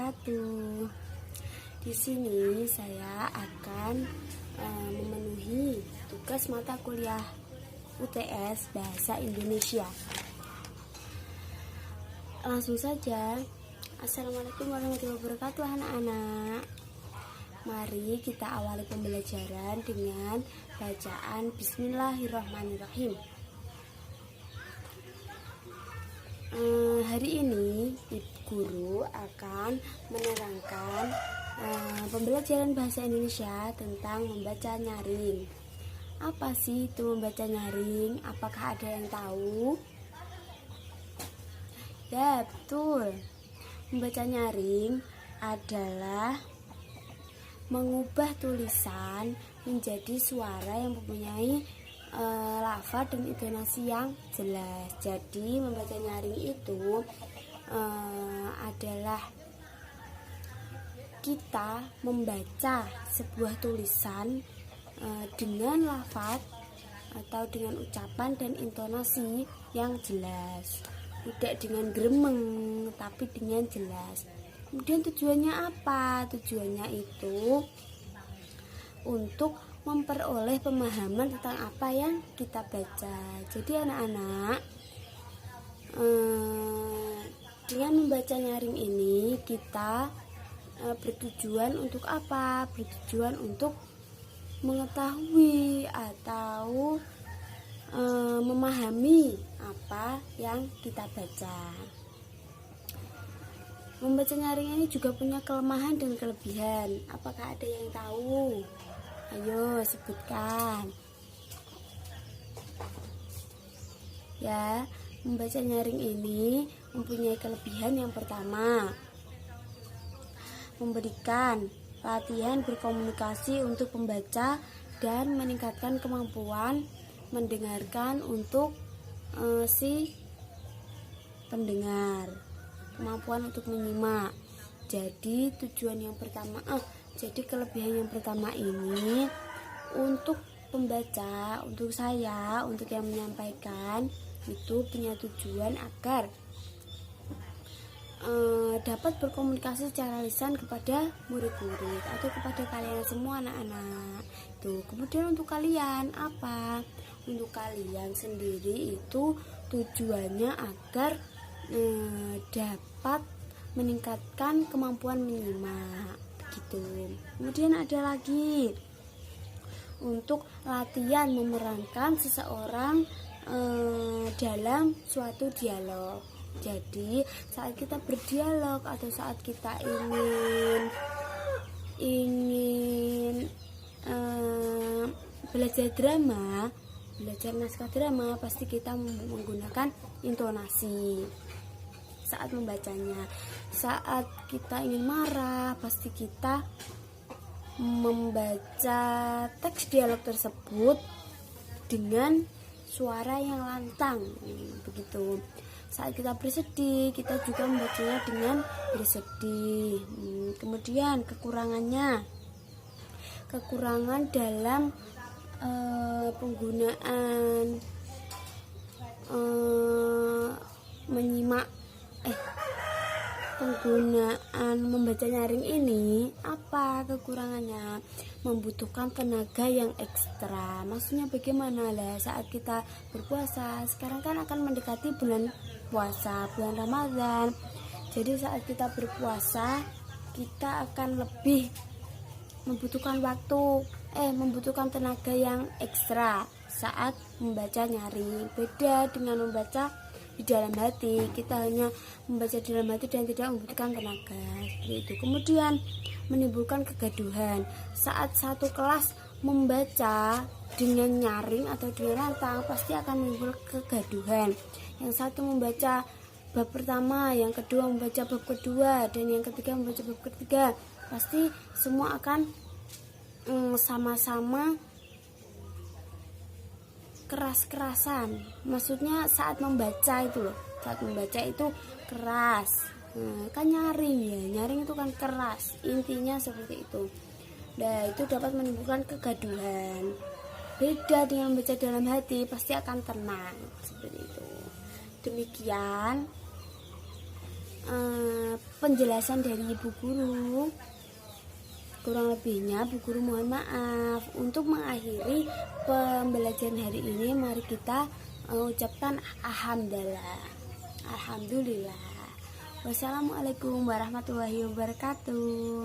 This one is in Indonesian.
wabarakatuh. Di sini saya akan memenuhi tugas mata kuliah UTS Bahasa Indonesia. Langsung saja. Assalamualaikum warahmatullahi wabarakatuh anak-anak. Mari kita awali pembelajaran dengan bacaan Bismillahirrahmanirrahim. Hari ini Ibu Guru akan menerangkan pembelajaran bahasa Indonesia tentang membaca nyaring. Apa sih itu membaca nyaring? Apakah ada yang tahu? Ya, betul. Membaca nyaring adalah mengubah tulisan menjadi suara yang mempunyai lafaz dan intonasi yang jelas. Jadi membaca nyaring itu adalah kita membaca sebuah tulisan dengan lafaz atau dengan ucapan dan intonasi yang jelas, tidak dengan gremeng tapi dengan jelas. Kemudian tujuannya apa? Tujuannya itu untuk memperoleh pemahaman tentang apa yang kita baca. Jadi anak-anak, dengan membaca nyaring ini kita bertujuan untuk apa? Bertujuan untuk mengetahui atau memahami apa yang kita baca. Membaca nyaring ini juga punya kelemahan dan kelebihan. Apakah ada yang tahu? Ayo sebutkan. Ya, membaca nyaring ini mempunyai kelebihan yang pertama, memberikan latihan berkomunikasi untuk pembaca dan meningkatkan kemampuan mendengarkan untuk si pendengar, kemampuan untuk menyimak. Jadi tujuan yang pertama, jadi kelebihan yang pertama ini untuk pembaca, untuk saya, untuk yang menyampaikan itu punya tujuan agar dapat berkomunikasi secara lisan kepada murid-murid atau kepada kalian semua anak-anak. Tuh, kemudian untuk kalian apa? Untuk kalian sendiri itu tujuannya agar dapat meningkatkan kemampuan menyimak gitu. Kemudian ada lagi untuk latihan memerankan seseorang dalam suatu dialog. Jadi saat kita berdialog atau saat kita ingin belajar drama, belajar naskah drama, pasti kita menggunakan intonasi saat membacanya. Saat kita ingin marah, pasti kita membaca teks dialog tersebut dengan suara yang lantang, begitu. Saat kita bersedih, kita juga membacanya dengan bersedih. Kemudian kekurangan dalam penggunaan penggunaan membaca nyaring ini, apa kekurangannya? Membutuhkan tenaga yang ekstra. Maksudnya bagaimana lah? Saat kita berpuasa, sekarang kan akan mendekati bulan puasa, bulan Ramadan. Jadi saat kita berpuasa, kita akan lebih membutuhkan membutuhkan tenaga yang ekstra saat membaca nyaring. Beda dengan membaca di dalam hati, kita hanya membaca di dalam hati dan tidak membutuhkan tenaga seperti itu. Kemudian menimbulkan kegaduhan. Saat satu kelas membaca dengan nyaring atau dengan lantang, pasti akan menimbulkan kegaduhan. Yang satu membaca bab pertama, yang kedua membaca bab kedua, dan yang ketiga membaca bab ketiga. Pasti semua akan sama-sama keras-kerasan. Maksudnya saat membaca itu loh, saat membaca itu keras. Kan nyaring ya, nyaring itu kan keras, intinya seperti itu. Nah, itu dapat menimbulkan kegaduhan. Beda dengan membaca dalam hati, pasti akan tenang seperti itu. Demikian penjelasan dari Ibu Guru. Kurang lebihnya Bu Guru mohon maaf. Untuk mengakhiri pembelajaran hari ini, mari kita ucapkan alhamdulillah. Wassalamualaikum warahmatullahi wabarakatuh.